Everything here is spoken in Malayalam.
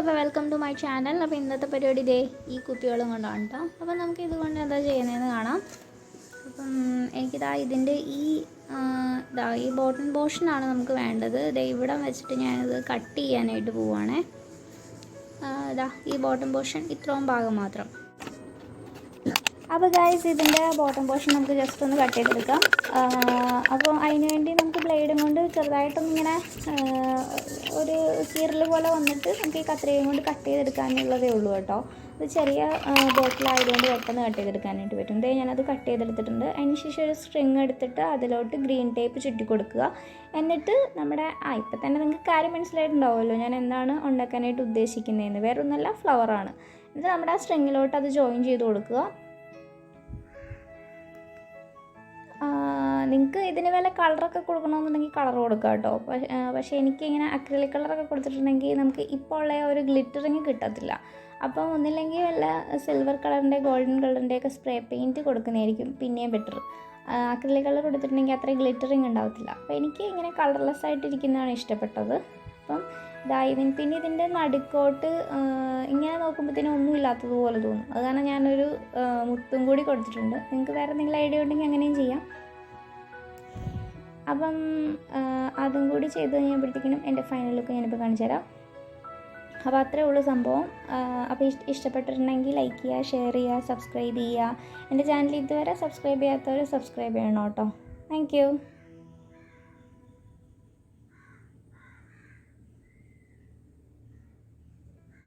അപ്പോൾ വെൽക്കം ടു മൈ ചാനൽ. അപ്പോൾ ഇന്നത്തെ പരിപാടി ഇതേ ഈ കുപ്പികളും കൊണ്ടാണ് കേട്ടോ. അപ്പോൾ നമുക്ക് ഇതുകൊണ്ട് എന്താ ചെയ്യുന്നതെന്ന് കാണാം. അപ്പം എനിക്കിതാ ഇതിൻ്റെ ഈ ബോട്ടൺ പോർഷനാണ് നമുക്ക് വേണ്ടത്. ഇതേ ഇവിടെ വെച്ചിട്ട് ഞാനിത് കട്ട് ചെയ്യാനായിട്ട് പോവുകയാണേ. ഈ ബോട്ടൺ പോർഷൻ ഇത്രയും ഭാഗം മാത്രം. അപ്പോൾ ഗൈസ് ഇതിൻ്റെ ബോട്ടം പോർഷൻ നമുക്ക് ജസ്റ്റ് ഒന്ന് കട്ട് ചെയ്തെടുക്കാം. അപ്പോൾ അതിന് വേണ്ടി നമുക്ക് ബ്ലേഡും കൊണ്ട് ചെറുതായിട്ടൊന്നിങ്ങനെ ഒരു കീറൽ പോലെ വന്നിട്ട് നമുക്ക് ഈ കത്രികയും കൊണ്ട് കട്ട് ചെയ്തെടുക്കാനുള്ളതേ ഉള്ളൂ കേട്ടോ. ഇത് ചെറിയ ബോട്ടിലായതുകൊണ്ട് പെട്ടെന്ന് കട്ട് ചെയ്തെടുക്കാനായിട്ട് പറ്റും. ഞാനത് കട്ട് ചെയ്തെടുത്തിട്ടുണ്ട്. അതിന് ശേഷം ഒരു സ്ട്രിങ് എടുത്തിട്ട് അതിലോട്ട് ഗ്രീൻ ടേപ്പ് ചുറ്റി കൊടുക്കുക. എന്നിട്ട് നമ്മുടെ ഇപ്പം തന്നെ നിങ്ങൾക്ക് കാര്യം മനസ്സിലായിട്ടുണ്ടാവുമല്ലോ ഞാൻ എന്താണ് ഉണ്ടാക്കാനായിട്ട് ഉദ്ദേശിക്കുന്നതെന്ന്. വേറെ ഒന്നല്ല, ഫ്ലവറാണ്. എന്നിട്ട് നമ്മുടെ ആ സ്ട്രിങ്ങിലോട്ട് അത് ജോയിൻ ചെയ്ത് കൊടുക്കുക. നിങ്ങൾക്ക് ഇതിന് വല്ല കളറൊക്കെ കൊടുക്കണമെന്നുണ്ടെങ്കിൽ കളർ കൊടുക്കുക കേട്ടോ. പക്ഷേ എനിക്കിങ്ങനെ അക്രിലിക് കളറൊക്കെ കൊടുത്തിട്ടുണ്ടെങ്കിൽ നമുക്ക് ഇപ്പോൾ ഉള്ള ഒരു ഗ്ലിറ്ററിങ് കിട്ടത്തില്ല. അപ്പം ഒന്നില്ലെങ്കിൽ വല്ല സിൽവർ കളറിൻ്റെ ഗോൾഡൻ കളറിൻ്റെയൊക്കെ സ്പ്രേ പെയിൻറ്റ് കൊടുക്കുന്നതായിരിക്കും പിന്നെയും ബെറ്റർ. അക്രിലിക് കളർ കൊടുത്തിട്ടുണ്ടെങ്കിൽ അത്ര ഗ്ലിറ്ററിങ് ഉണ്ടാവത്തില്ല. അപ്പോൾ എനിക്ക് ഇങ്ങനെ കളർലെസ് ആയിട്ടിരിക്കുന്നതാണ് ഇഷ്ടപ്പെട്ടത്. അപ്പം പിന്നെ ഇതിൻ്റെ നടുക്കോട്ട് ഇങ്ങനെ നോക്കുമ്പോഴത്തേനും ഒന്നും ഇല്ലാത്തതുപോലെ തോന്നും. അത് കാരണം ഞാനൊരു മുത്തും കൂടി കൊടുത്തിട്ടുണ്ട്. നിങ്ങൾക്ക് വേറെ എന്തെങ്കിലും ഐഡിയ ഉണ്ടെങ്കിൽ അങ്ങനെയും ചെയ്യാം. അപ്പം അതും കൂടി ചെയ്ത് കഴിഞ്ഞപ്പോഴത്തേക്കിനും എൻ്റെ ഫൈനൽ ലുക്ക് ഞാനിപ്പോൾ കാണിച്ചു തരാം. അപ്പോൾ അത്രേ ഉള്ളൂ സംഭവം. അപ്പോൾ ഇഷ്ടപ്പെട്ടിട്ടുണ്ടെങ്കിൽ ലൈക്ക് ചെയ്യുക, ഷെയർ ചെയ്യുക, സബ്സ്ക്രൈബ് ചെയ്യുക. എൻ്റെ ചാനൽ ഇതുവരെ സബ്സ്ക്രൈബ് ചെയ്യാത്തവർ സബ്സ്ക്രൈബ് ചെയ്യണം കേട്ടോ. Thank you.